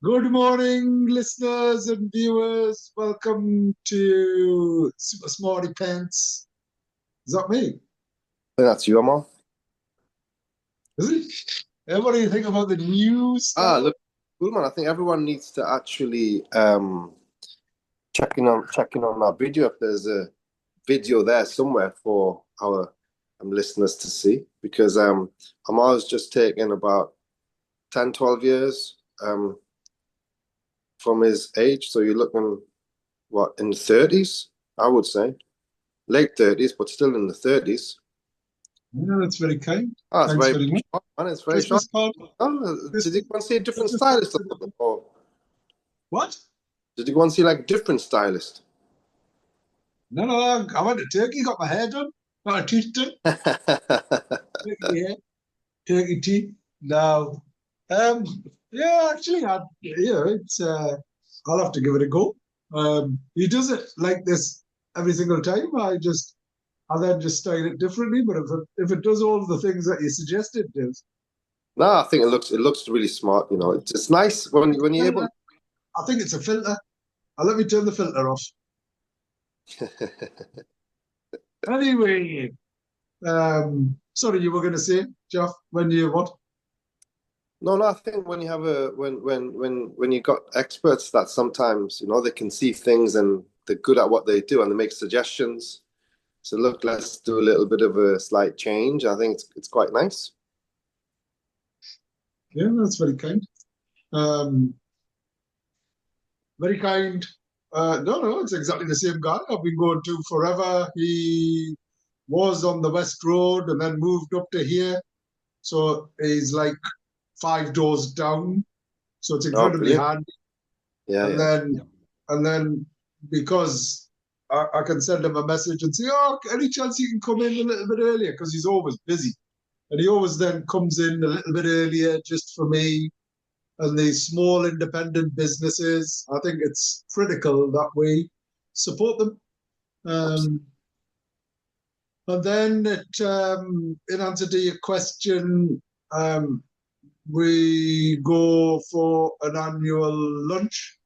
Good morning, listeners and viewers. Welcome to Super Smarty Pants. Is that me? That's you, Ammar. Is it? What do you think about the new style? Look, cool man. I think everyone needs to actually checking on our video if there's a video there somewhere for our listeners to see because Ammar's just taken about 10, 12 years from his age. So you're looking what in the 30s, I would say. Late 30s, but still in the 30s. Yeah, that's very kind. Oh, it's Thanks very very much. short, man. It's very short. Christmas card. Oh, did you Christmas, go and see a different Christmas stylist or card. something? Or What? did you go and see like a different stylist? No. I went to Turkey, got my hair done, got a teeth done. Turkey hair, Turkey teeth. No. Um, yeah, actually, I'll have to give it a go. He does it like this every single time. I then just style it differently. But if it does all the things that you suggested, it does. No, I think it looks really smart. You know, it's nice when you're able. Filter. I think it's a filter. Let me turn the filter off. Anyway, sorry, you were going to say, Jeff, when you what? No, I think when you have when you got experts that sometimes they can see things and they're good at what they do and they make suggestions. So look, let's do a little bit of a slight change. I think it's quite nice. Yeah, that's very kind. Um, very kind. No, it's exactly the same guy I've been going to forever. He was on the West Road and then moved up to here. So he's like 5 doors down. So it's Oh, incredibly brilliant! handy. Yeah, And yeah. then because I can send him a message and say, oh, any chance you can come in a little bit earlier? Because he's always busy. And he always then comes in a little bit earlier just for me and the small independent businesses. I think it's critical that we support them. Um, and then in answer to your question, um, we go for an annual lunch.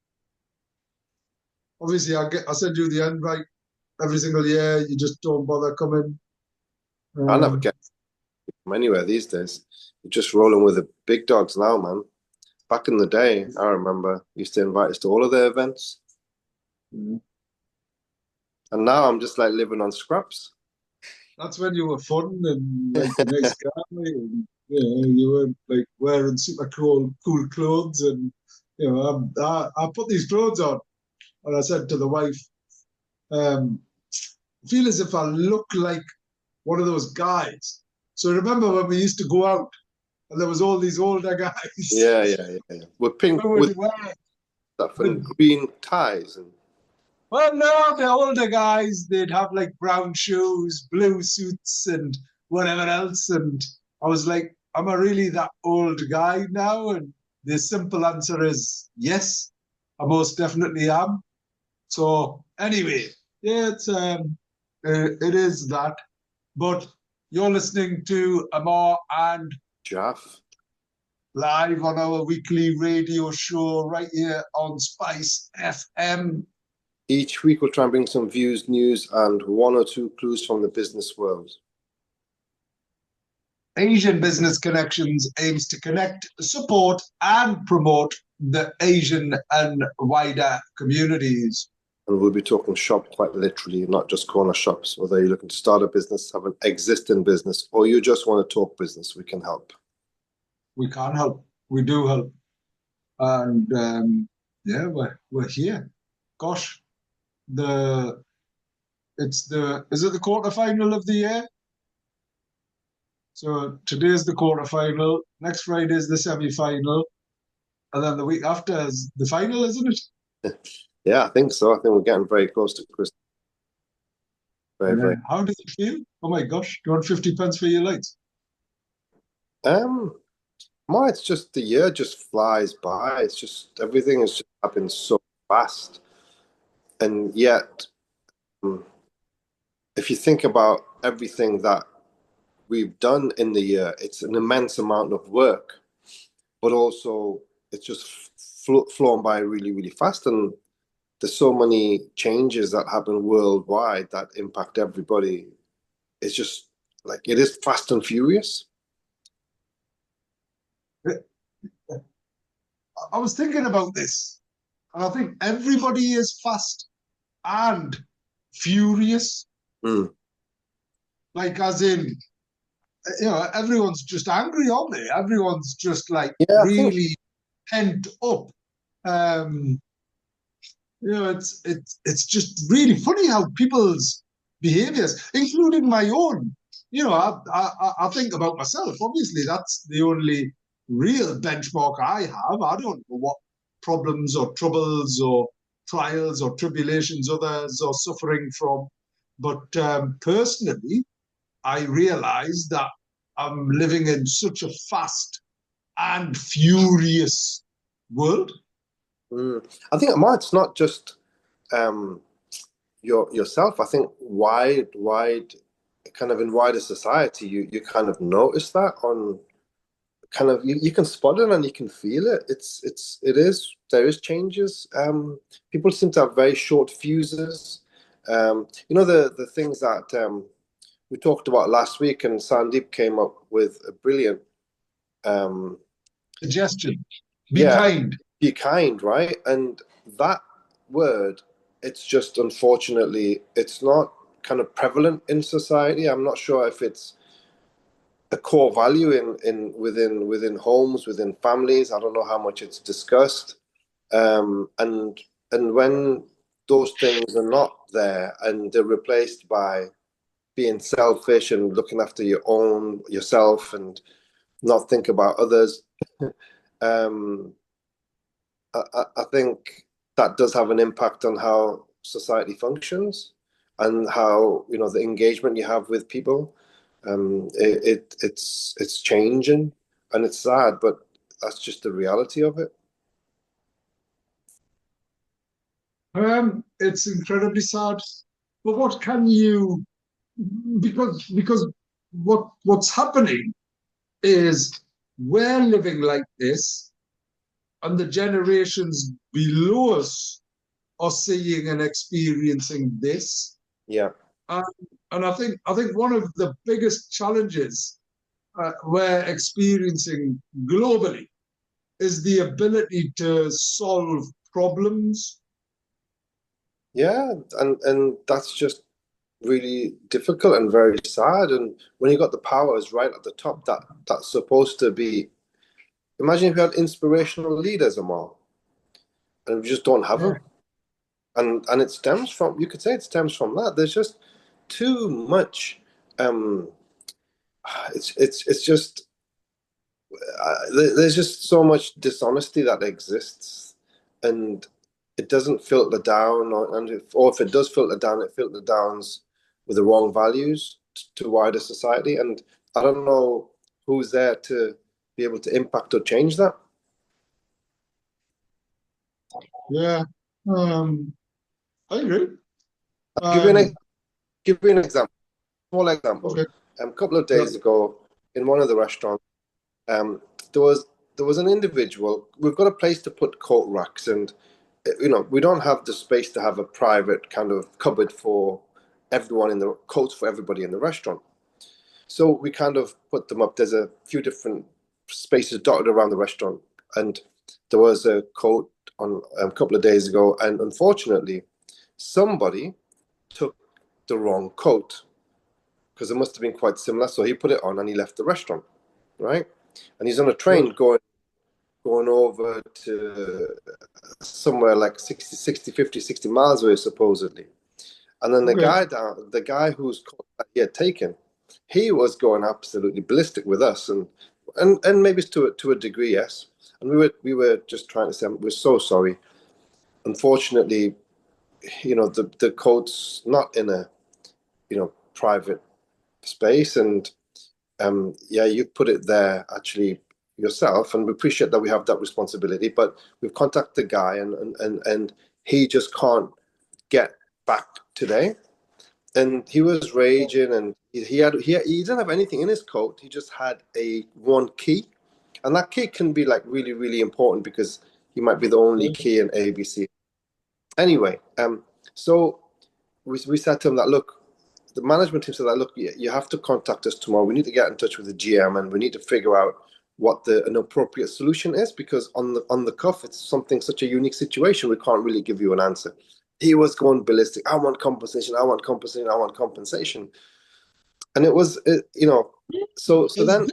Obviously, I send you the invite every single year. You just don't bother coming. I never Um, get from anywhere these days. You're just rolling with the big dogs now, man. Back in the day, I remember used to invite us to all of their events, and now I'm just like living on scraps. that's when you were fun and like a nice guy, and you were like wearing super cool clothes, and I put these clothes on, and I said to the wife, um, I feel as if I look like one of those guys. So remember when we used to go out and there was all these older guys Yeah. With pink who with would wear stuff and with green ties and well, no, the older guys, they'd have like brown shoes, blue suits, and whatever else. And I was like, am I really that old guy now? And the simple answer is yes, I most definitely am. So anyway, yeah, it is that. But you're listening to Ammar and Jalf. live on our weekly radio show right here on Spice FM. Each week we'll try and bring some views, news, and one or two clues from the business world. Asian Business Connections aims to connect, support, and promote the Asian and wider communities. And we'll be talking shop quite literally, not just corner shops. Whether you're looking to start a business, have an existing business, or you just want to talk business, we can help. We can't help. We do help. And yeah, we're here. Gosh, the is it the quarterfinal of the year? So today's the quarterfinal. Next Friday is the semi-final, and then the week after is the final, isn't it? Yeah, I think so. I think we're getting very close to Christmas. Very, Yeah. very. How does it feel? Oh my gosh, do you want 50 pence for your lights? Um, it's just the year just flies by. It's just everything has just happened so fast, and yet, um, if you think about everything that we've done in the year, it's an immense amount of work, but also it's just flown by really, really fast, and there's so many changes that happen worldwide that impact everybody. It's just like it is fast and furious. I was thinking about this, and I think everybody is fast and furious. Mm. Like, as in, everyone's just angry, aren't they? Everyone's just like Yeah, I think. really pent up. Um, it's just really funny how people's behaviors, including my own. I think about myself. Obviously, that's the only real benchmark I have. I don't know what problems or troubles or trials or tribulations others are suffering from. But personally, I realize that I'm living in such a fast and furious world. I think Ammar, it's not just um, yourself. I think wide, kind of in wider society, you kind of notice that on kind of you can spot it and you can feel it. There is changes. People seem to have very short fuses. The things that we talked about last week, and Sandeep came up with a brilliant um, Suggestion: be yeah, kind. be kind, right? And that word, it's just unfortunately, it's not kind of prevalent in society. I'm not sure if it's a core value in within homes, within families. I don't know how much it's discussed. And when those things are not there and they're replaced by being selfish and looking after yourself and not think about others, um, I think that does have an impact on how society functions and how the engagement you have with people. It's changing and it's sad, but that's just the reality of it. It's incredibly sad. But what can you, because what's happening is we're living like this, and the generations below us are seeing and experiencing this. Yeah. And, and I think one of the biggest challenges we're experiencing globally is the ability to solve problems. Yeah, and that's just really difficult and very sad. And when you got the powers right at the top, that's supposed to be. Imagine if you had inspirational leaders, Amal, and we just don't have Yeah. them. And it stems from, you could say it stems from that. There's just too much. Um, it's just there's just so much dishonesty that exists, and it doesn't filter down, or if it does filter down, it filter downs with the wrong values to wider society. And I don't know who's there to be able to impact or change that. Yeah. Um, I agree. I'll Um, give you an example, small example. okay. A couple of Yeah. days ago, in one of the restaurants, um, there was an individual. We've got a place to put coat racks, and we don't have the space to have a private kind of cupboard for everyone in the coats for everybody in the restaurant. So we kind of put them up. There's a few different spaces dotted around the restaurant, and there was a coat on a couple of days ago, and unfortunately, somebody took the wrong coat because it must have been quite similar. So he put it on and he left the restaurant, right? And he's on a train going over to somewhere like 60 miles away, supposedly. And then Okay. the guy whose coat that he had taken, he was going absolutely ballistic with us, and maybe to a degree, yes. And we were just trying to say we're so sorry. Unfortunately, the coat's not in a private space, and yeah, you put it there actually yourself, and we appreciate that we have that responsibility. But we've contacted the guy, and he just can't get back today. And he was raging, and he didn't have anything in his coat. He just had a one key, and that key can be like really really important because He might be the only key in ABC. Anyway, so we said to him that, look, the management team said that, look, you have to contact us tomorrow. We need to get in touch with the GM and we need to figure out what an appropriate solution is, because on the cuff, it's such a unique situation. We can't really give you an answer. He was going ballistic. I want compensation. I want compensation. I want compensation. And it was, so then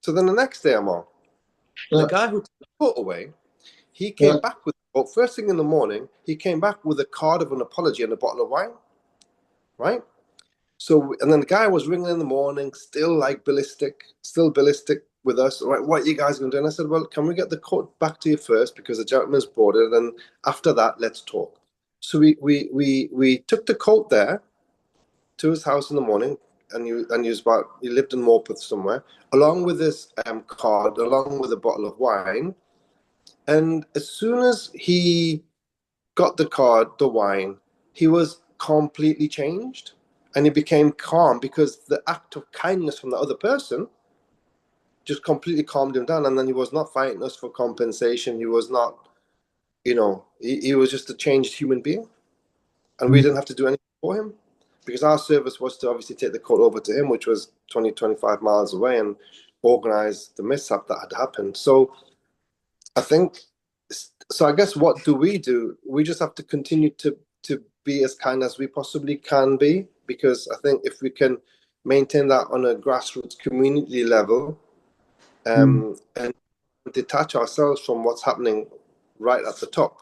the next day, Ammar, the guy who took the coat away, he came back with, well, first thing in the morning, he came back with a card of an apology and a bottle of wine, right? So, and then the guy was ringing in the morning, still ballistic with us. Right, what are you guys going to do? And I said, well, can we get the coat back to you first, because the gentleman's brought it, and after that, let's talk. So we took the coat there to his house in the morning, and he lived in Morpeth somewhere, along with this card, along with a bottle of wine. And as soon as he got the card, the wine, he was completely changed, and he became calm, because the act of kindness from the other person just completely calmed him down. And then he was not fighting us for compensation. He was not, he was just a changed human being, and we didn't have to do anything for him, because our service was to obviously take the coat over to him, which was 20, 25 miles away, and organize the mishap that had happened. So I guess what do? We just have to continue to be as kind as we possibly can be, because I think if we can maintain that on a grassroots community level, and detach ourselves from what's happening right at the top,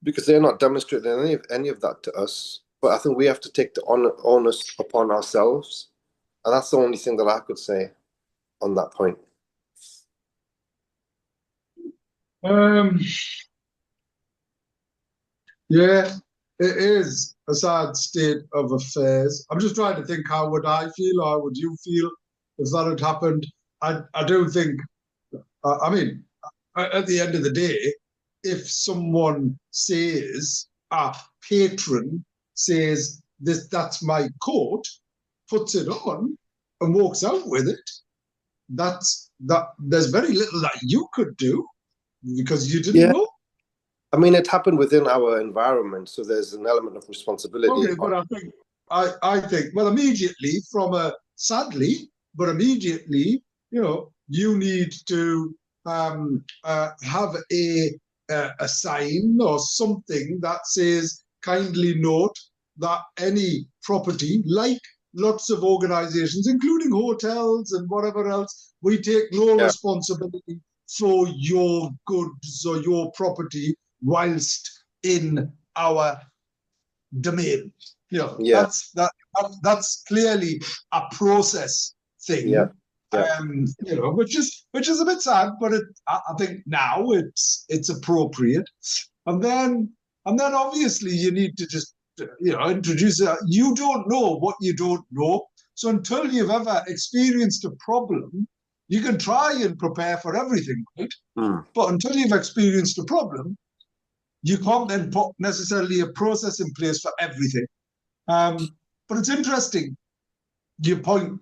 because they're not demonstrating any of that to us. But I think we have to take the onus upon ourselves, and that's the only thing that I could say on that point. Yeah, it is a sad state of affairs. I'm just trying to think, how would I feel, or would you feel if that had happened? I don't think, I mean, at the end of the day, if someone says, a patron says, that's my coat, puts it on and walks out with it, there's very little that you could do, because you didn't know. I mean, it happened within our environment, so there's an element of responsibility. Okay, but I think, well, immediately immediately, you need to have a sign or something that says, kindly note that any property, like lots of organizations, including hotels and whatever else, we take no responsibility for your goods or your property whilst in our domain. That's clearly a process thing. Which is a bit sad, but I think now it's appropriate. And then obviously you need to just introduce you don't know what you don't know. So until you've ever experienced a problem, you can try and prepare for everything, right? But until you've experienced a problem, you can't then put necessarily a process in place for everything. But it's interesting, your point,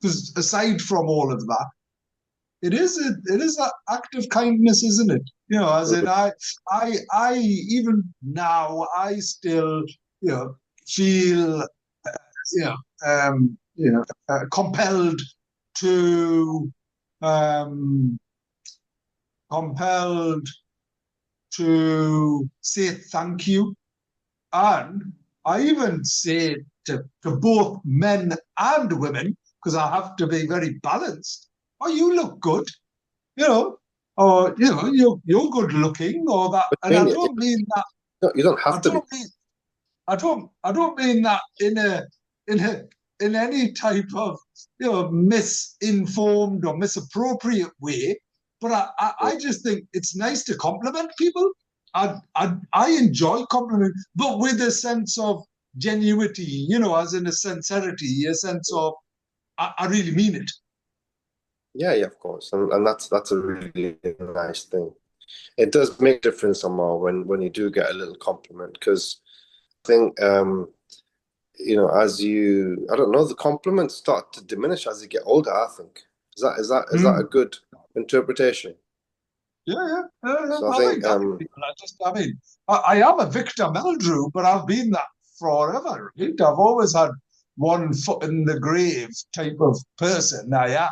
because aside from all of that, it is an act of kindness, isn't it? As in, I even now, I still, feel, compelled to say thank you. And I even say to both men and women, because I have to be very balanced, you look good, or you're good looking, or that. And I don't mean that. No, you don't have to be. I don't mean that in any type of misinformed or misappropriate way. But I just think it's nice to compliment people. I enjoy complimenting, but with a sense of genuity, as in a sincerity, a sense of I really mean it. Yeah, of course, and that's a really nice thing. It does make a difference somehow when you do get a little compliment, because I think I don't know, the compliments start to diminish as you get older. I think is that a good interpretation? So I I think think people are just, I mean, I am a Victor Meldrew, but I've been that forever, right? I've always had one foot in the grave type of person. I am.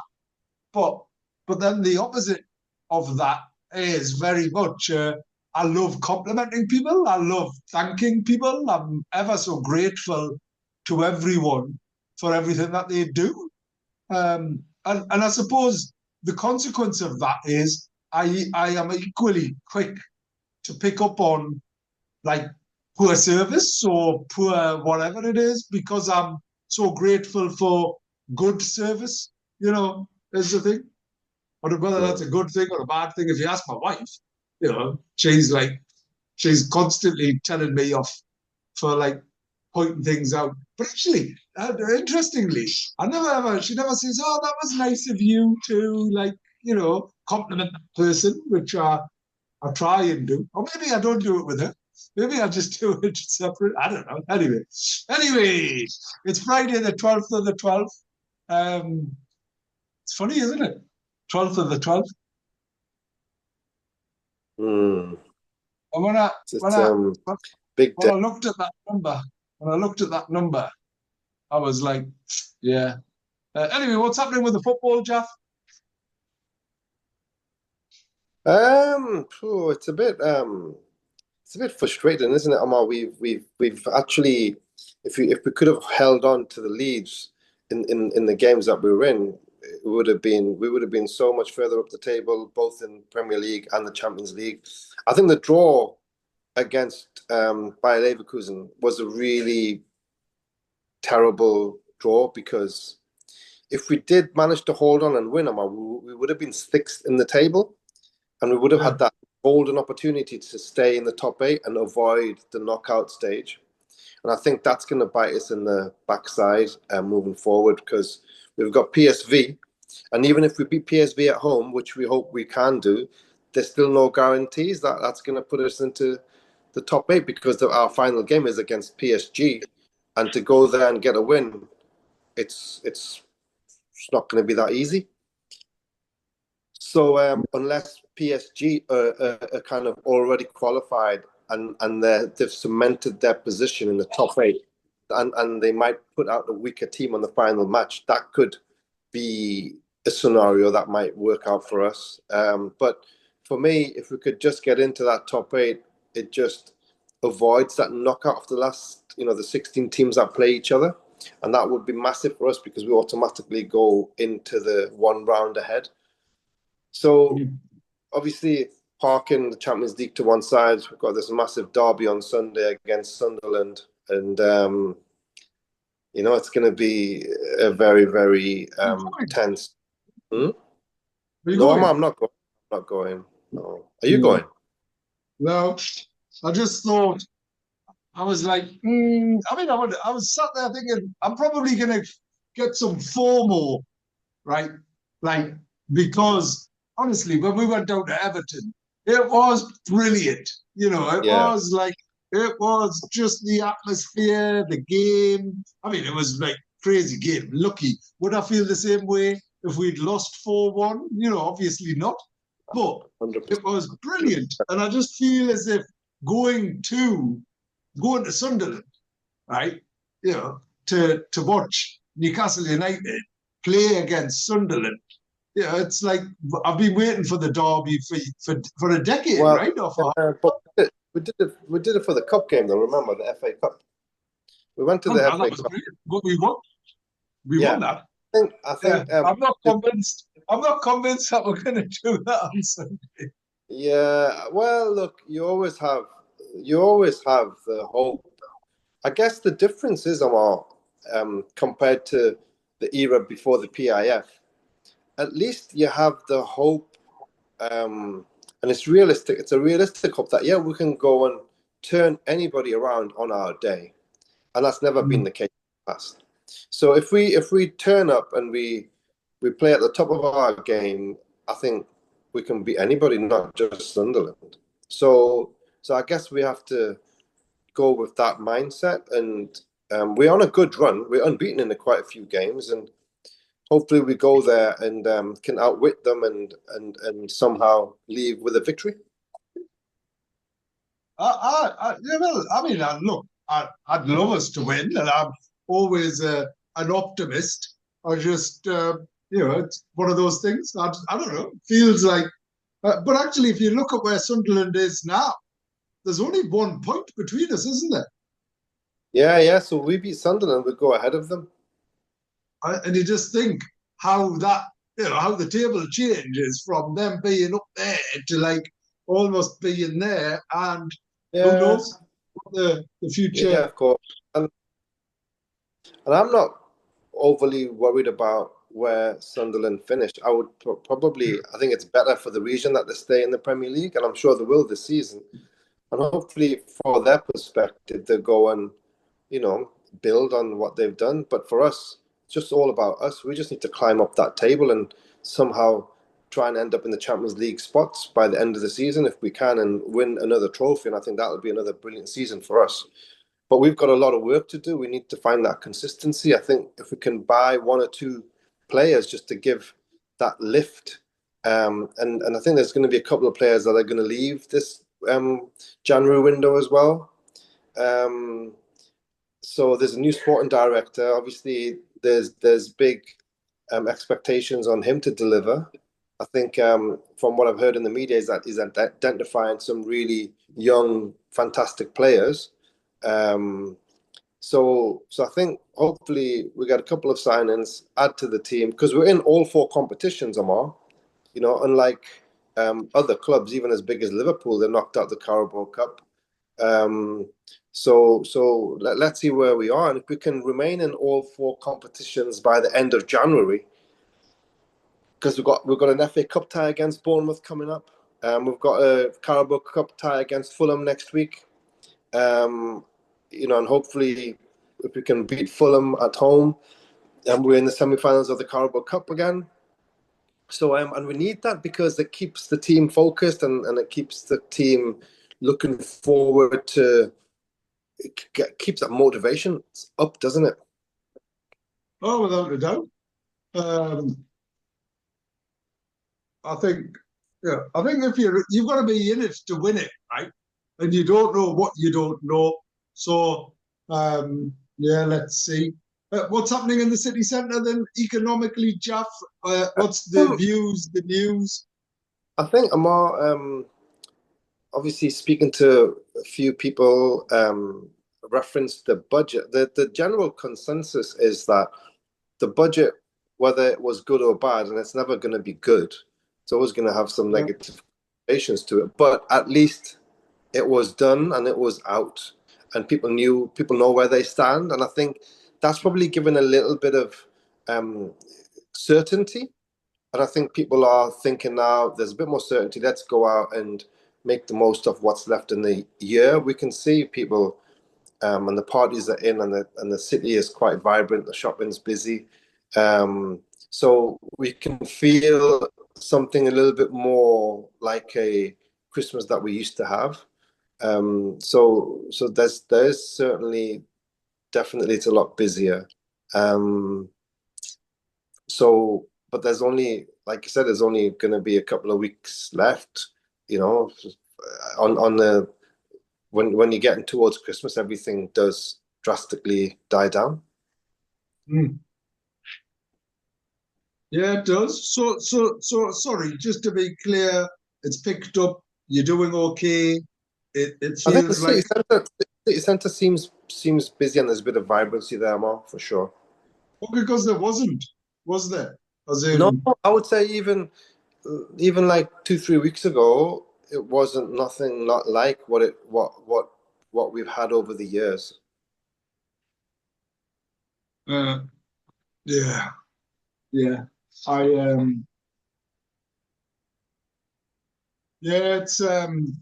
But but then the opposite of that is very much I love complimenting people. I love thanking people. I'm ever so grateful to everyone for everything that they do. And I suppose the consequence of that is I am equally quick to pick up on like poor service or poor whatever it is because I'm so grateful for good service. Is the thing. But whether that's a good thing or a bad thing, if you ask my wife, she's constantly telling me off for like pointing things out. But actually, interestingly, she never says, "Oh, that was nice of you to compliment that person," which I try and do. Or maybe I don't do it with her. Maybe I just do it separate. I don't know. Anyway, it's Friday the 12th of the 12th. It's funny, isn't it? 12th of the 12th. mm, And it's big when day. I looked at that number, I was like, yeah. Anyway, what's happening with the football, Jeff? It's a bit frustrating, isn't it, Ammar? We've actually, if we could have held on to the leads in the games that we were in, we would have been so much further up the table, both in Premier League and the Champions League. I think the draw against Bayer Leverkusen was a really terrible draw because if we did manage to hold on and win, Ammar, we would have been sixth in the table. And we would have Yeah. had that golden opportunity to stay in the top eight and avoid the knockout stage. And I think that's going to bite us in the backside moving forward because we've got PSV. And even if we beat PSV at home, which we hope we can do, there's still no guarantees that that's going to put us into the top eight because our final game is against PSG. And to go there and get a win, it's not going to be that easy. So unless PSG are kind of already qualified and they've cemented their position in the top eight, and they might put out a weaker team on the final match, that could be a scenario that might work out for us. But for me, if we could just get into that top eight, it just avoids that knockout of the last, the 16 teams that play each other. And that would be massive for us because we automatically go into the one round ahead. So obviously, parking the Champions League to one side, we've got this massive derby on Sunday against Sunderland, and it's going to be a very, very tense. Are you No, going? I'm not going. I'm not going. No, are you going? No, I just thought I was like, I was sat there thinking I'm probably going to get some FOMO, right? Like because honestly, when we went down to Everton, it was brilliant. Yeah. It was just the atmosphere, the game. I mean, it was like crazy game. Lucky. Would I feel the same way if we'd lost 4-1? Obviously not. But 100%. it was brilliant. And I just feel as if going to Sunderland, right? To watch Newcastle United play against Sunderland. It's like I've been waiting for the derby for a decade, Well, right? but we did it for the cup game, though. Remember the FA Cup? We went to the That FA was Cup. brilliant. But we won. We Yeah. won that. I think I'm not convinced. I'm not convinced that we're going to do that on Sunday. Yeah, well, look, you always have the hope. I guess the difference is, Ammar, compared to the era before the PIF, at least you have the hope, and it's realistic. It's a realistic hope that we can go and turn anybody around on our day, and that's never been the case in the past. So if we turn up and we play at the top of our game, I think we can beat anybody, not just Sunderland. So I guess we have to go with that mindset, and we're on a good run. We're unbeaten in quite a few games, and hopefully we go there and can outwit them and somehow leave with a victory. Yeah, well, I mean, look, I'd love us to win, and I'm always an optimist. I just, it's one of those things. I don't know. It feels like, but actually, if you look at where Sunderland is now, there's only 1 point between us, isn't there? Yeah. So we beat Sunderland, we go ahead of them. And you just think how that, how the table changes from them being up there to like almost being there, and who Yeah, knows what the yeah, future. of course. And I'm not overly worried about where Sunderland finished. I would probably, I think it's better for the region that they stay in the Premier League, and I'm sure they will this season. And hopefully, for their perspective, they go and, build on what they've done. But for us, it's just all about us. We just need to climb up that table and somehow try and end up in the Champions League spots by the end of the season if we can and win another trophy. And I think that would be another brilliant season for us. But we've got a lot of work to do. We need to find that consistency. I think if we can buy one or two players just to give that lift, and I think there's going to be a couple of players that are going to leave this January window as well. So there's a new sporting director. Obviously, there's big expectations on him to deliver. I think from what I've heard in the media is that he's identifying some really young, fantastic players. So I think hopefully we get a couple of signings, add to the team because we're in all four competitions, Ammar. Unlike other clubs, even as big as Liverpool, they knocked out the Carabao Cup. So let's see where we are, and if we can remain in all four competitions by the end of January, because we've got an FA Cup tie against Bournemouth coming up. We've got a Carabao Cup tie against Fulham next week. And hopefully if we can beat Fulham at home, and we're in the semi-finals of the Carabao Cup again. So and we need that because it keeps the team focused and it keeps the team looking forward to. It keeps that motivation up, doesn't it? Oh, without a doubt. Um, I think, yeah, I think if you've got to be in it to win it, right? And you don't know what you don't know. So, yeah, let's see. What's happening in the city centre then economically, Jalf? What's the Um, views, the news? I think Ammar, obviously speaking to a few people, referenced the budget. The general consensus is that the budget, whether it was good or bad, and it's never going to be good. It's always going to have some Yeah. negative relations to it. But at least it was done and it was out, and people know where they stand. And I think that's probably given a little bit of certainty. And I think people are thinking now there's a bit more certainty. Let's go out and make the most of what's left in the year. We can see people and the parties are in, and the city is quite vibrant. The shopping's busy, so we can feel something a little bit more like a Christmas that we used to have. So there's certainly definitely it's a lot busier. Um, but there's only, like you said, there's only going to be a couple of weeks left. You know, on the when you're getting towards Christmas, everything does drastically die down. Mm. Yeah, it does. So sorry, just to be clear, it's picked up. You're doing okay. It I think the feels like, city centre seems busy and there's a bit of vibrancy there, more for sure. well, because there wasn't, was there? As No, in, I would say even like 2-3 weeks ago, it wasn't nothing not like what we've had over the years. uh, yeah, yeah. I Yeah, it's in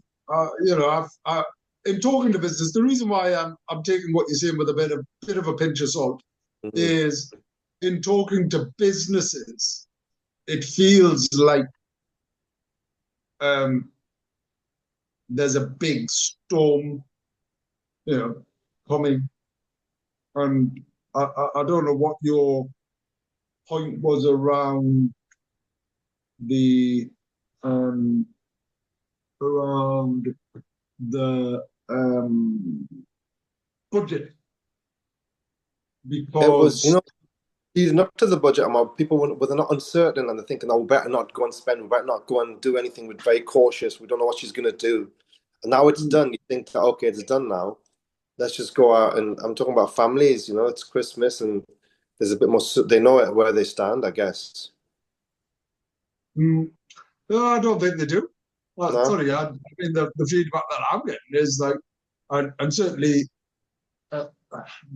talking to business, the reason why I'm taking what you're saying with a bit of a pinch of salt Mhm. is in talking to businesses, it feels like um, there's a big storm, you know, coming, and I don't know what your point was around the um, around the budget It was, because leading up to the budget, people were not uncertain and they're thinking, oh, we better not go and spend, we better not go and do anything. We're very cautious. We don't know what she's going to do. And now it's done. You think that, okay, it's done now. Let's just go out. And I'm talking about families, it's Christmas and there's a bit more, they know where they stand, I guess. no, I don't think they do. Well, No? sorry, I mean the feedback that I'm getting is like, and certainly uh,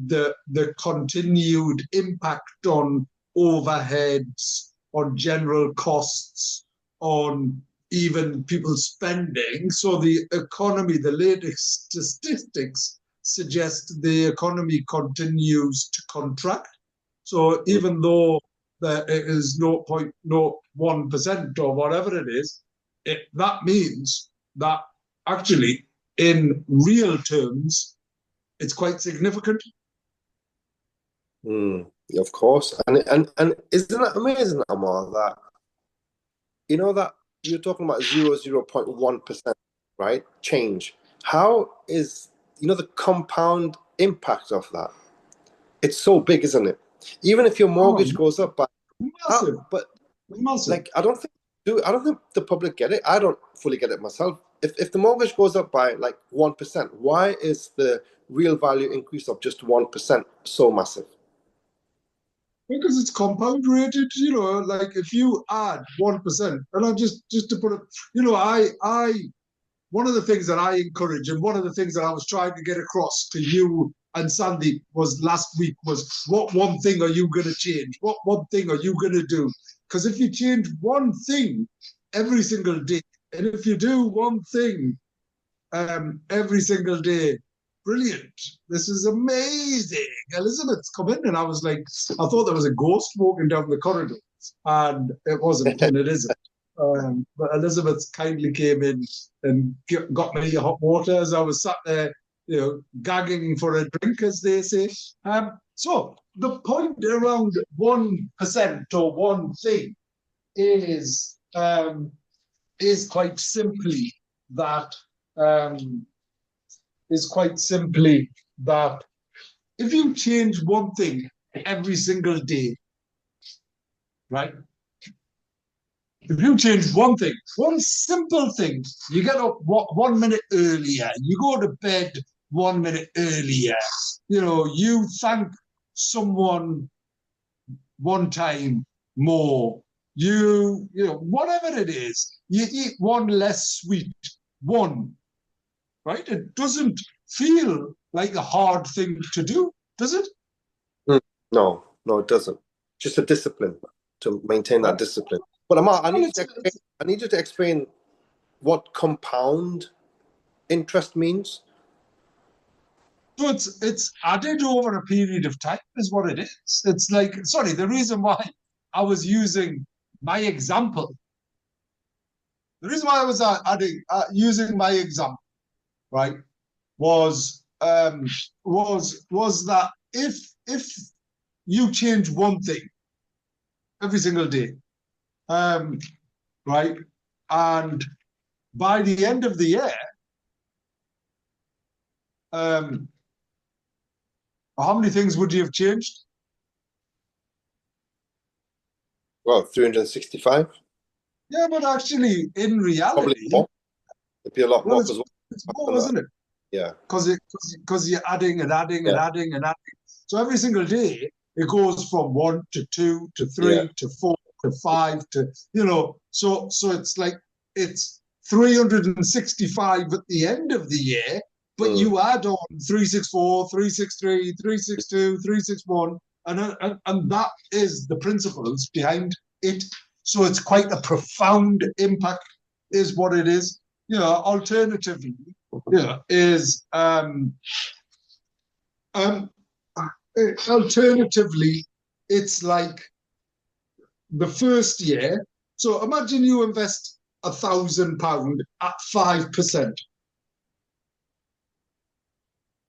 the continued impact on overheads, on general costs, on even people's spending. So the economy, the latest statistics suggest the economy continues to contract. So even though there is 0.01% or whatever it is, that means that actually in real terms, it's quite significant. Of course. And isn't it amazing, Ammar, that that you're talking about 0.1%, right? Change. How is the compound impact of that? It's so big, isn't it? Even if your mortgage goes up by Massive. but Massive. like I don't think the public get it. I don't fully get it myself. If the mortgage goes up by like 1%, why is the real value increase of just 1% so massive? Because it's compound rated, like if you add 1%, and I just to put it, I one of the things that I encourage and one of the things that I was trying to get across to you and Sandy was last week was what one thing are you going to change? What one thing are you going to do? Because if you change one thing every single day, and if you do one thing every single day, brilliant. This is amazing. Elizabeth's come in, and I was like, I thought there was a ghost walking down the corridor, and it wasn't, and it isn't. But Elizabeth kindly came in and got me hot water as I was sat there, gagging for a drink, as they say. So the point around 1% or one thing is quite simply that if you change one thing every single day, right? If you change one thing, one simple thing, you get up 1 minute earlier, you go to bed 1 minute earlier, you thank someone one time more, whatever it is, you eat one less sweet, right? It doesn't feel like a hard thing to do, does it? No, it doesn't. Just a discipline to maintain that discipline. But Ammar, I need you to explain what compound interest means. So it's added over a period of time is what it is. It's like, sorry, the reason why I was using my example, using my example, right, was that if you change one thing every single day, right, and by the end of the year, how many things would you have changed? Well, 365. Yeah, but actually, in reality, probably more. It'd be a lot more it's more, isn't it? Yeah. Because you're adding and adding and adding and adding. So every single day, it goes from 1 to 2 to 3 to 4 to 5 to, so it's like it's 365 at the end of the year, but you add on 364, 363, 362, 361, and that is the principles behind it. So it's quite a profound impact, is what it is. Alternatively, alternatively, it's like the first year. So imagine you invest £1,000 at 5%,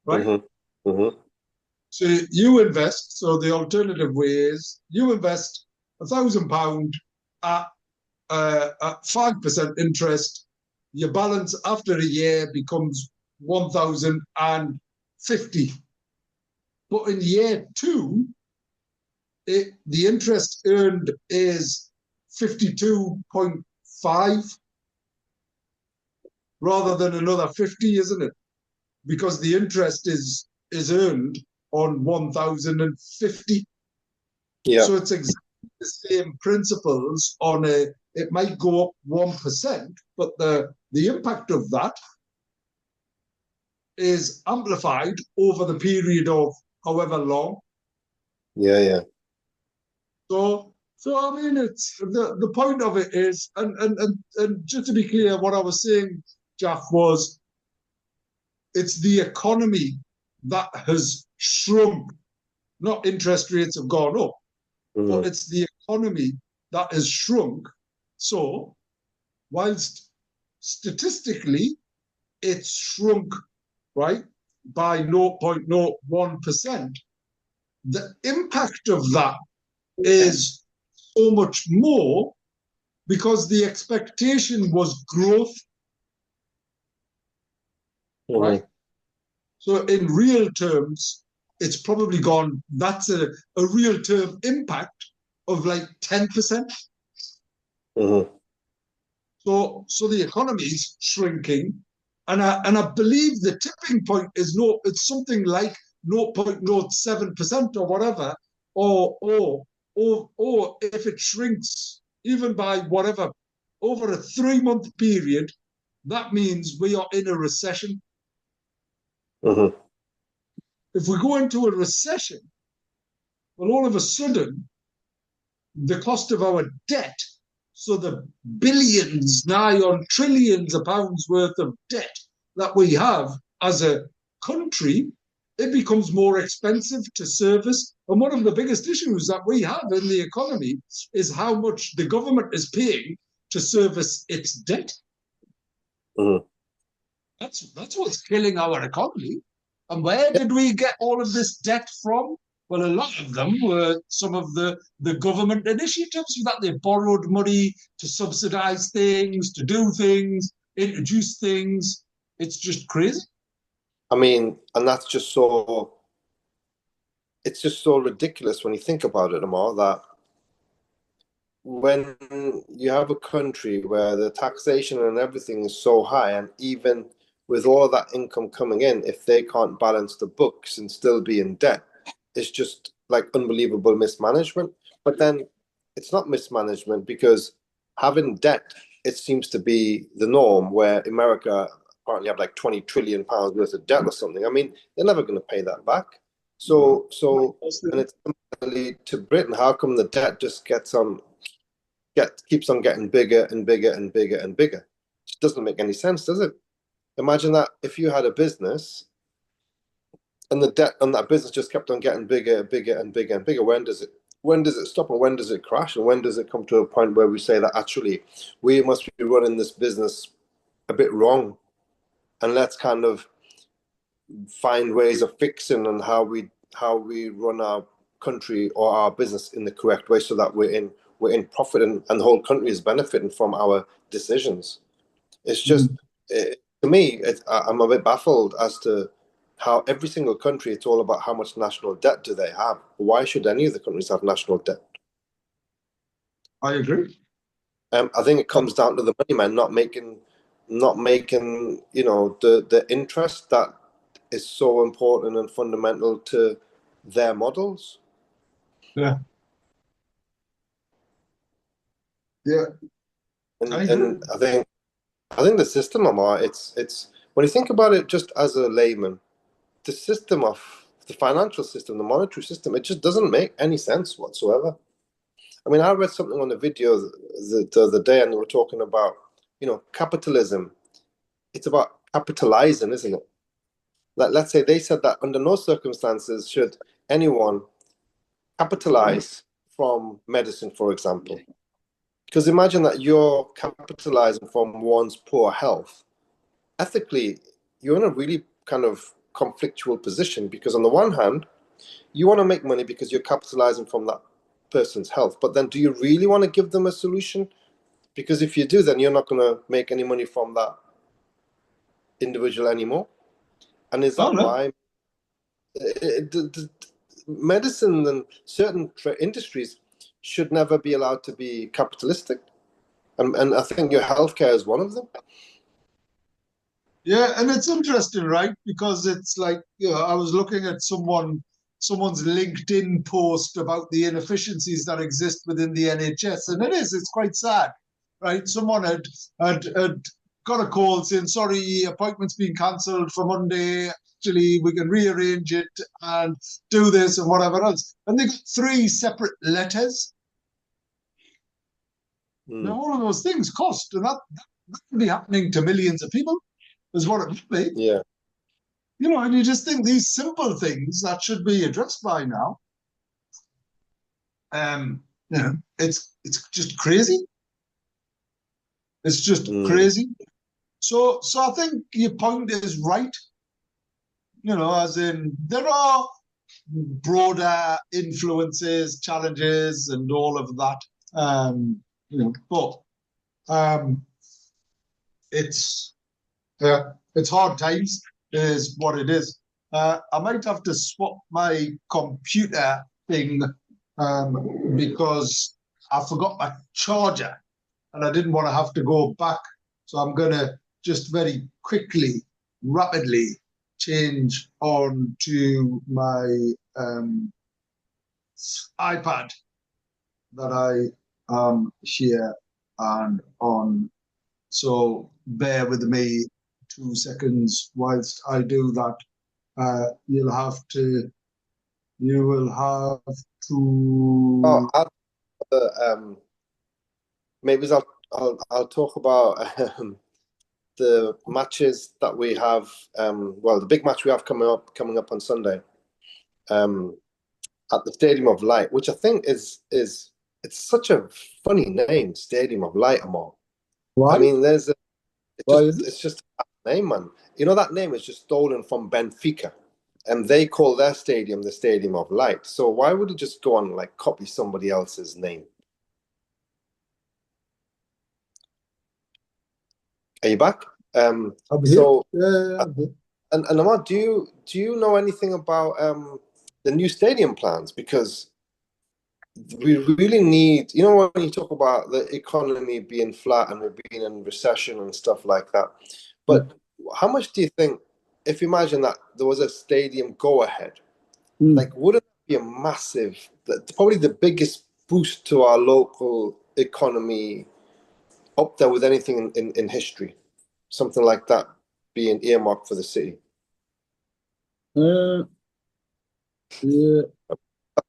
right? Mm-hmm. Mm-hmm. So you invest. So the alternative way is you invest £1,000 at 5% interest, your balance after a year becomes 1,050. But in year two, the interest earned is 52.5 rather than another 50, isn't it? Because the interest is earned on 1,050. Yeah. So it's exactly the same principles on it might go up 1%, but the impact of that is amplified over the period of however long. Yeah. So I mean, it's the point of it is, and just to be clear, what I was saying, Jalf, was it's the economy that has shrunk. Not interest rates have gone up, but it's the economy that has shrunk. So, whilst statistically it's shrunk, right, by 0.01%, the impact of that is so much more because the expectation was growth, right? So in real terms, it's probably gone, that's a real term impact of like 10%. So the economy is shrinking. And I believe the tipping point is it's something like 0.07% or whatever, or if it shrinks even by whatever over a 3-month period, that means we are in a recession. If we go into a recession, well, all of a sudden, the cost of our debt, so the billions, nigh on trillions of pounds worth of debt that we have as a country, it becomes more expensive to service. And one of the biggest issues that we have in the economy is how much the government is paying to service its debt. That's what's killing our economy. And where did we get all of this debt from? Well, a lot of them were some of the government initiatives that they borrowed money to subsidize things, to do things, introduce things. It's just crazy. I mean, and that's just so, it's just so ridiculous when you think about it, Ammar, that when you have a country where the taxation and everything is so high, and even with all of that income coming in, if they can't balance the books and still be in debt, it's just like unbelievable mismanagement. But then it's not mismanagement because having debt, it seems to be the norm, where America apparently have like 20 trillion pounds worth of debt or something. I mean, they're never going to pay that back. So and it's similarly to Britain. How come the debt just keeps on getting bigger and bigger and bigger and bigger? It doesn't make any sense, does it? Imagine that if you had a business and the debt on that business just kept on getting bigger and bigger and bigger and bigger. When does it stop, and when does it crash, and when does it come to a point where we say that actually we must be running this business a bit wrong, and let's kind of find ways of fixing and how we run our country or our business in the correct way, so that we're in profit, and the whole country is benefiting from our decisions. It's just to me, I'm a bit baffled as to how every single country, it's all about how much national debt do they have. Why should any of the countries have national debt? I agree. I think it comes down to the money man not making the interest that is so important and fundamental to their models. Yeah. And I think the system, Ammar, it's when you think about it just as a layman, the system of the financial system, the monetary system, it just doesn't make any sense whatsoever. I mean, I read something on the video the other day, and they were talking about, capitalism. It's about capitalizing, isn't it? Like, let's say they said that under no circumstances should anyone capitalize from medicine, for example. Because imagine that you're capitalizing from one's poor health. Ethically, you're in a really kind of conflictual position, because on the one hand, you want to make money because you're capitalizing from that person's health. But then do you really want to give them a solution? Because if you do, then you're not going to make any money from that individual anymore. And is that why medicine and certain industries should never be allowed to be capitalistic? And I think your healthcare is one of them. Yeah, and it's interesting, right? Because it's like, I was looking at someone's LinkedIn post about the inefficiencies that exist within the NHS, and it's quite sad, right? Someone had got a call saying, sorry, appointment's been cancelled for Monday. Actually, we can rearrange it and do this and whatever else. And they got 3 separate letters. Now, all of those things cost, and that could be happening to millions of people, is what it would be. Yeah. And you just think these simple things that should be addressed by now. It's just crazy. It's just crazy. So I think your point is right. As in there are broader influences, challenges, and all of that. But it's hard times is what it is. I might have to swap my computer thing because I forgot my charger and I didn't want to have to go back. So I'm going to just very quickly, rapidly change on to my iPad that I share and on. So bear with me 2 seconds whilst I do that. You will have to. Maybe I'll talk about the matches that we have. The big match we have coming up on Sunday, at the Stadium of Light, which I think is it's such a funny name, Stadium of Light, Ammar. Why? I mean, it's just a name, man. That name is just stolen from Benfica, and they call their stadium the Stadium of Light. So why would it just go on copy somebody else's name? Are you back? I'm here. Yeah. And Ammar, do you know anything about the new stadium plans? Because we really need, when you talk about the economy being flat and we're being in recession and stuff like that, but how much do you think, if you imagine that there was a stadium go ahead, wouldn't it be a massive, probably the biggest boost to our local economy up there with anything in history? Something like that being earmarked for the city. Yeah.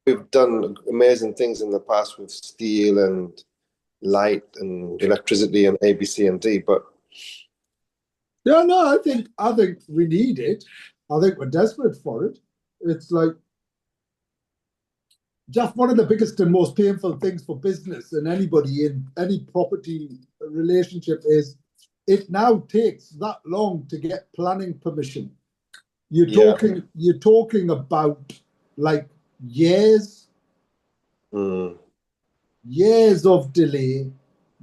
We've done amazing things in the past with steel and light and electricity and A, B, C, and D, but yeah, no, I think we need it. I think we're desperate for it. It's just one of the biggest and most painful things for business and anybody in any property relationship is it now takes that long to get planning permission. You're talking about years of delay,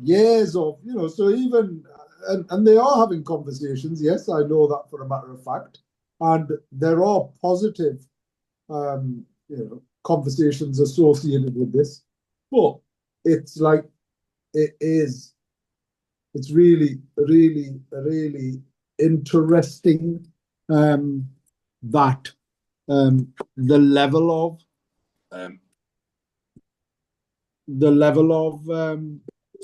years of, so even, and they are having conversations. Yes, I know that for a matter of fact. And there are positive, conversations associated with this. But it's it's really, really, really interesting that the level of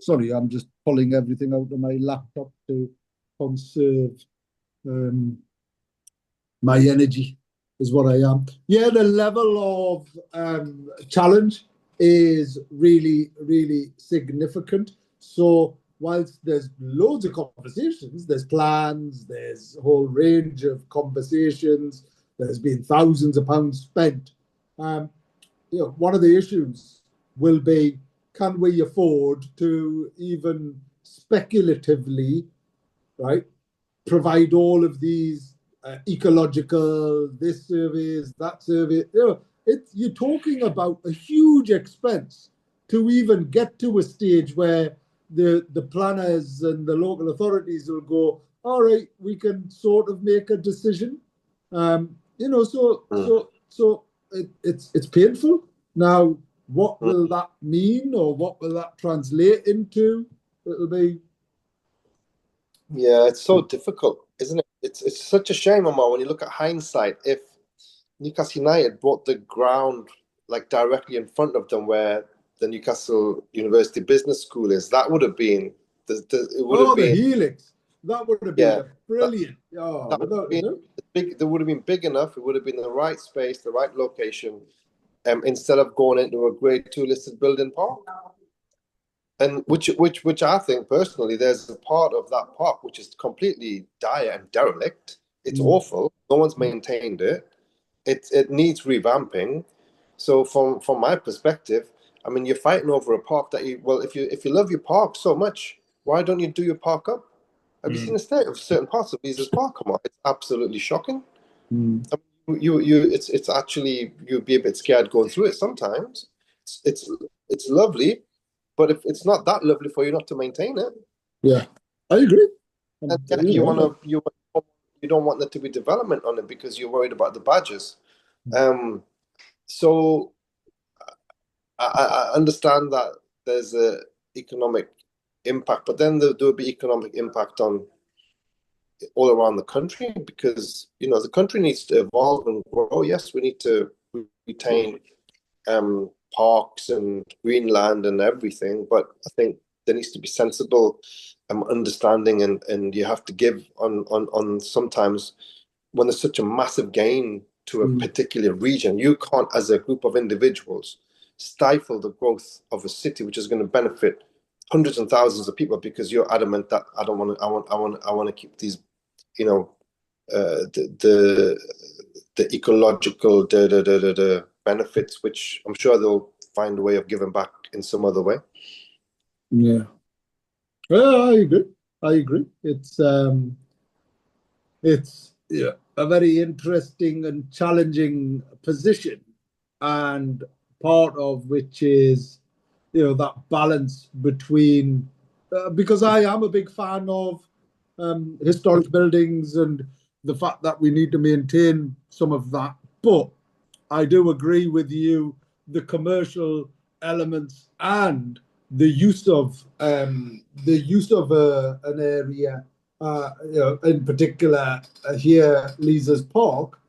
sorry, I'm just pulling everything out of my laptop to conserve my energy is what I am. Yeah, the level of challenge is really, really significant. So whilst there's loads of conversations, there's plans, there's a whole range of conversations, there's been thousands of pounds spent. One of the issues will be, can we afford to even speculatively, right, provide all of these ecological, this surveys, that survey, you're talking about a huge expense to even get to a stage where the planners and the local authorities will go, all right, we can sort of make a decision. It's painful. Now, what will that mean, or what will that translate into? It'll be. Yeah, it's so difficult, isn't it? It's such a shame, Ammar, when you look at hindsight. If Newcastle United bought the ground like directly in front of them where the Newcastle University Business School is, that would have been it would have the been helix. That would have been brilliant. that would have been big. That would have been big enough. It would have been the right space, the right location, instead of going into a Grade 2 listed building park. And which I think personally, there's a part of that park which is completely dire and derelict. It's awful. No one's maintained it. It needs revamping. So from my perspective, I mean, you're fighting over a park that if you love your park so much, why don't you do your park up? Have you seen the state of certain parts of Lee's Park? Come on, it's absolutely shocking. I mean, it's actually, you'd be a bit scared going through it sometimes. It's lovely, but if it's not that lovely for you not to maintain it, yeah, I agree. And you don't want there to be development on it because you're worried about the badges. So I understand that there's a economic impact, but then there will be economic impact on all around the country, because the country needs to evolve and grow. Yes, we need to retain parks and greenland and everything, but I think there needs to be sensible understanding, and you have to give on sometimes when there's such a massive gain to a particular region, you can't, as a group of individuals, stifle the growth of a city which is going to benefit hundreds and thousands of people because you're adamant that I want to keep these, the ecological the benefits, which I'm sure they'll find a way of giving back in some other way. Yeah. Well, I agree. It's a very interesting and challenging position, and part of which is that balance between because I am a big fan of historic buildings and the fact that we need to maintain some of that, but I do agree with you, the commercial elements and the use of an area, in particular here, Lee's Park.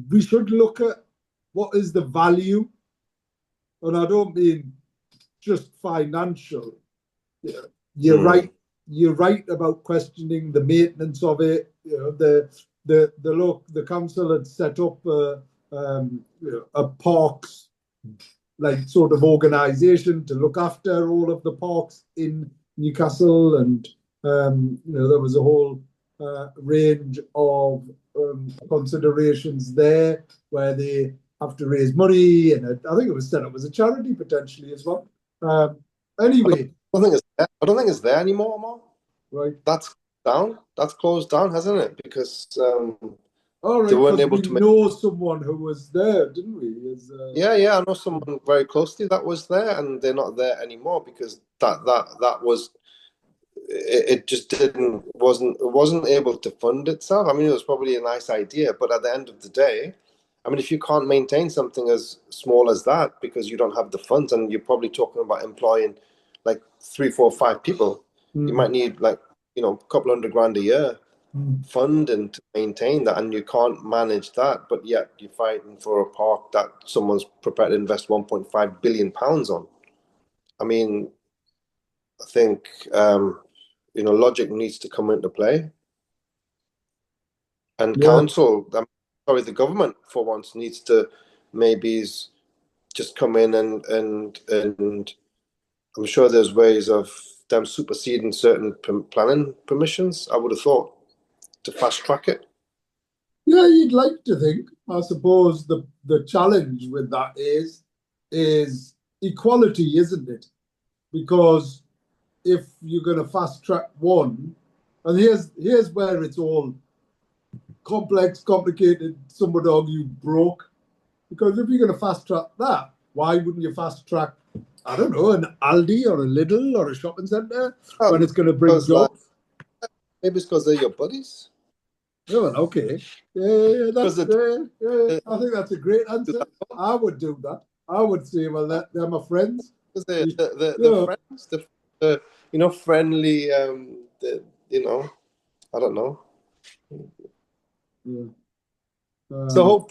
We should look at what is the value, and I don't mean just financial. You're right. You're right about questioning the maintenance of it. The council had set up a parks like sort of organisation to look after all of the parks in Newcastle, and there was a whole range of considerations there where they have to raise money, and I think it was set up as a charity potentially as well. Anyway, I don't think it's there anymore, Ammar. Right. That's down. That's closed down, hasn't it? Because all right, they weren't able to know someone who was there, didn't we? Yeah, I know someone very closely that was there, and they're not there anymore because that was it just wasn't able to fund itself. I mean, it was probably a nice idea, but at the end of the day, I mean, if you can't maintain something as small as that because you don't have the funds, and you're probably talking about employing like 3, 4, 5 people, you might need like a couple $100,000 a year funding to maintain that, and you can't manage that, but yet you're fighting for a park that someone's prepared to invest £1.5 billion on. I mean, I think logic needs to come into play, and the government for once needs to maybe just come in and I'm sure there's ways of them superseding certain planning permissions, I would have thought, to fast track it. Yeah, you'd like to think. I suppose the challenge with that is equality, isn't it? Because if you're going to fast track one, and here's where it's all complex, complicated, some would argue broke. Because if you're going to fast track that, why wouldn't you fast track, I don't know, an Aldi or a Lidl or a shopping centre when it's going to bring jobs? Maybe it's because they're your buddies. Yeah, well, okay. Yeah, that's I think that's a great answer. I would do that. I would say, well, they're my friends. Because they're friends, friendly. I don't know. Yeah. So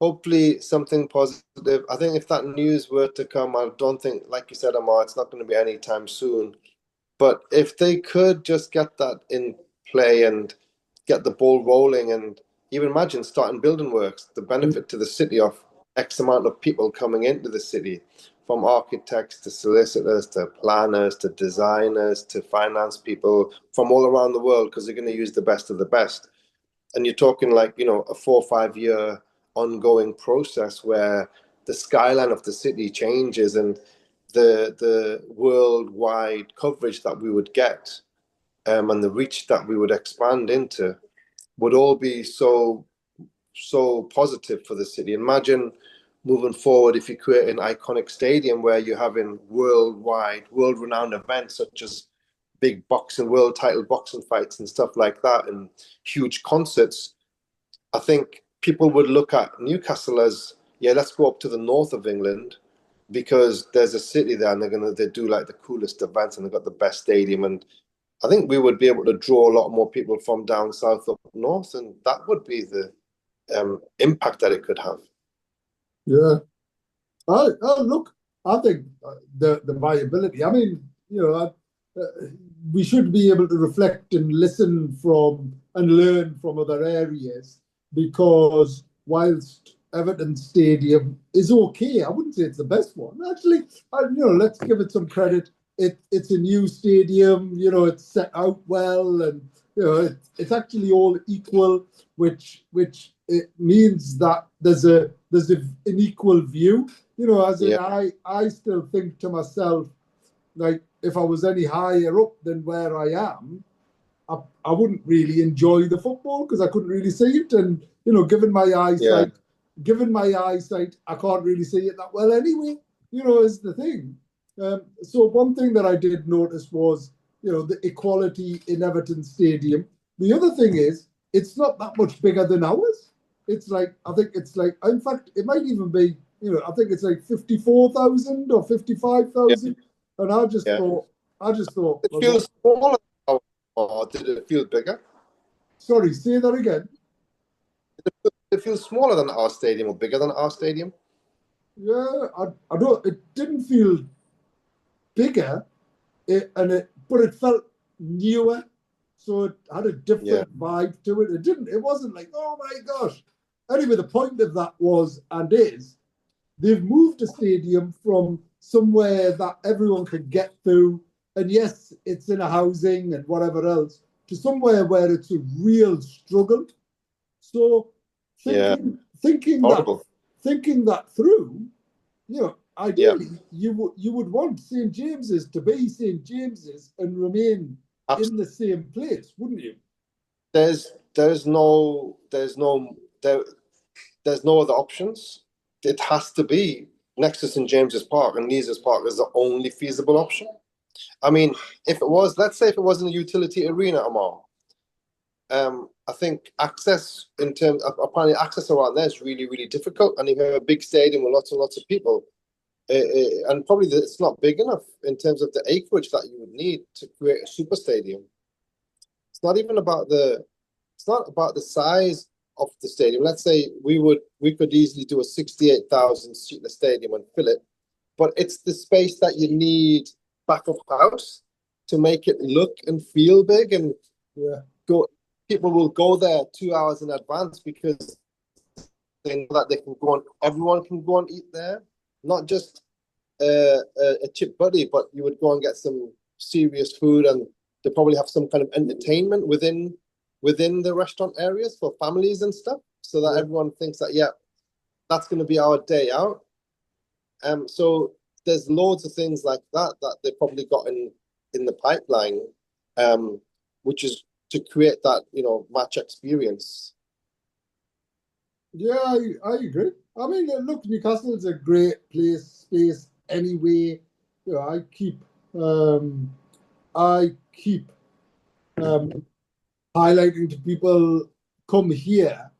hopefully something positive. I think if that news were to come, I don't think, like you said, Ammar, it's not going to be anytime soon. But if they could just get that in play and get the ball rolling, and even imagine starting building works, the benefit to the city of X amount of people coming into the city, from architects to solicitors to planners to designers to finance people from all around the world, because they're going to use the best of the best. And you're talking like, a 4 or 5 year ongoing process where the skyline of the city changes, and the worldwide coverage that we would get, and the reach that we would expand into would all be so positive for the city. Imagine moving forward if you create an iconic stadium where you're having world-renowned events such as big world title boxing fights and stuff like that, and huge concerts. I think people would look at Newcastle as, yeah, let's go up to the north of England because there's a city there and they do like the coolest events and they've got the best stadium. And I think we would be able to draw a lot more people from down south up north, and that would be the impact that it could have. Yeah. Look, I think the viability. I mean, we should be able to reflect and listen from and learn from other areas, because whilst Everton Stadium is okay, I wouldn't say it's the best one. Actually, let's give it some credit. It's a new stadium. It's set out well, and it's actually all equal, which it means that there's an equal view. I still think to myself, like, if I was any higher up than where I am, I wouldn't really enjoy the football because I couldn't really see it. And, given my eyesight, I can't really see it that well anyway, is the thing. So one thing that I did notice was, the equality in Everton Stadium. The other thing is, it's not that much bigger than ours. It's like, I think it's like, in fact, it might even be, I think it's like 54,000 or 55,000. Yeah. And I just thought. It feels smaller, or did it feel bigger? Sorry, say that again. Did it feel smaller than our stadium or bigger than our stadium? Yeah, I don't. It didn't feel bigger, but it felt newer. So it had a different vibe to it. It wasn't like, oh my gosh. Anyway, the point of that was, and is, they've moved the stadium from somewhere that everyone could get through, and yes, it's in a housing and whatever else, to somewhere where it's a real struggle. So thinking that through, ideally you would want St. James's to be St. James's and remain in the same place, wouldn't you? There's no other options. It has to be next to St. James's Park, and Leazes Park is the only feasible option. I mean, let's say if it wasn't a utility arena, Ammar, I think access apparently access around there is really, really difficult. And if you have a big stadium with lots and lots of people, and probably it's not big enough in terms of the acreage that you would need to create a super stadium. It's not about the size of the stadium. Let's say we could easily do a 68,000 seat stadium and fill it, but it's the space that you need back of house to make it look and feel big, and people will go there 2 hours in advance because they know that they can go on. Everyone can go and eat there, not just a chip buddy, but you would go and get some serious food, and they probably have some kind of entertainment within the restaurant areas for families and stuff, so that everyone thinks that that's going to be our day out. So there's loads of things like that they probably got in the pipeline, which is to create that, match experience. Yeah, I agree. I mean, look, Newcastle is a great space anyway. I keep highlighting to people, come here,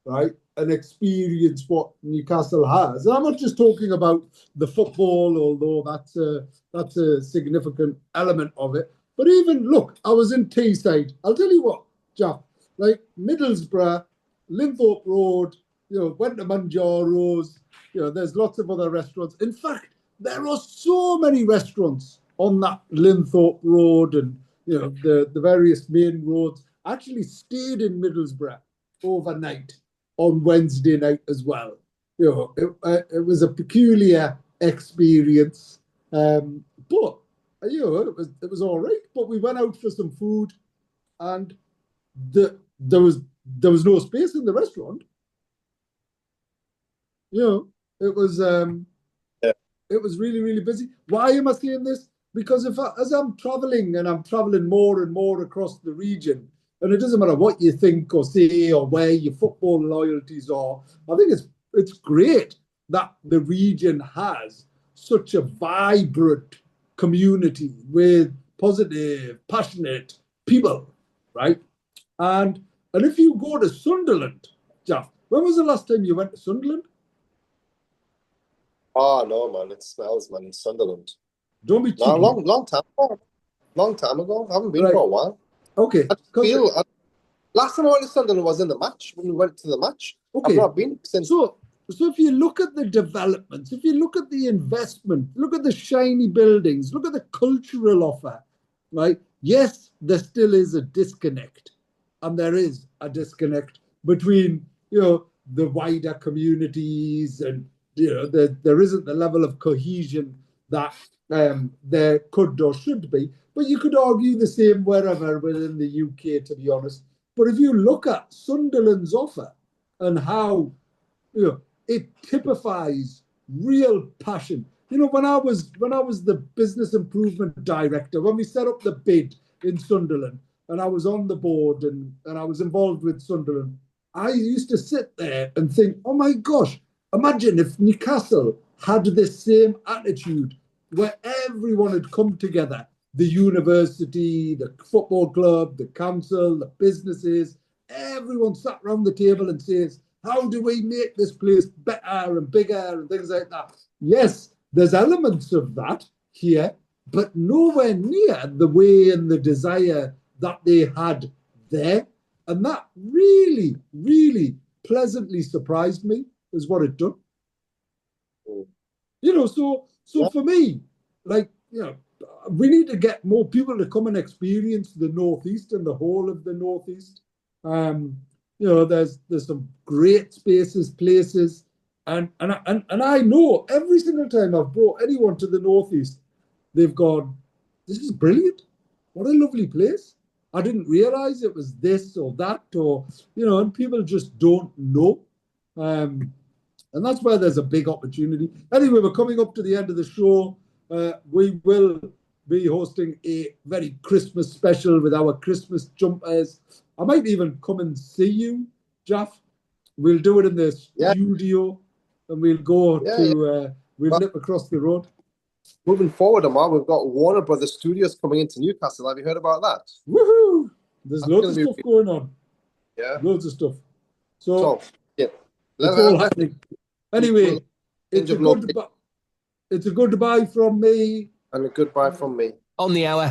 right, and experience what Newcastle has. And I'm not just talking about the football, although that's a significant element of it. But even, look, I was in Teesside. I'll tell you what, Jeff, like Middlesbrough, Linthorpe Road, went to Manjaro's, there's lots of other restaurants. In fact, there are so many restaurants on that Linthorpe Road and, the various main roads. I actually stayed in Middlesbrough overnight on Wednesday night as well. It was a peculiar experience, but it was all right. But we went out for some food, and there was no space in the restaurant. It was it was really, really busy. Why am I saying this? Because as I'm traveling, and I'm traveling more and more across the region, and it doesn't matter what you think or say or where your football loyalties are, I think it's great that the region has such a vibrant community with positive, passionate people, right? And if you go to Sunderland, Jeff, when was the last time you went to Sunderland? Oh no, man, it smells, man, in Sunderland. Don't be cheeky. No, long time ago. Long time ago. I haven't been for a while. Okay. Last time I went to Sunderland was in the match, when we went to the match. Okay. I've not been since. So if you look at the developments, if you look at the investment, look at the shiny buildings, look at the cultural offer, right? Yes, there still is a disconnect. And there is a disconnect between, the wider communities, and, there isn't the level of cohesion that there could or should be. But you could argue the same wherever within the UK, to be honest. But if you look at Sunderland's offer and how, it typifies real passion. When I was the business improvement director, when we set up the bid in Sunderland, and I was on the board and I was involved with Sunderland, I used to sit there and think, oh my gosh, imagine if Newcastle had this same attitude where everyone had come together, the university, the football club, the council, the businesses, everyone sat around the table and says, how do we make this place better and bigger and things like that? Yes, there's elements of that here, but nowhere near the way and the desire that they had there. And that really, really pleasantly surprised me, is what it done. So for me, we need to get more people to come and experience the Northeast and the whole of the Northeast. There's some great spaces, places, and I know every single time I've brought anyone to the Northeast, they've gone, this is brilliant. What a lovely place. I didn't realize it was this or that, or, and people just don't know. And that's where there's a big opportunity. Anyway, we're coming up to the end of the show. We will be hosting a very Christmas special with our Christmas jumpers. I might even come and see you, Jeff. We'll do it in the studio, and we'll go we'll nip across the road. Moving forward, Ammar, we've got Warner Brothers Studios coming into Newcastle. Have you heard about that? Woohoo! There's loads of stuff going on. Yeah. Loads of stuff. So yeah. It's all happening. Anyway, it's a goodbye from me. And a goodbye from me. On the hour.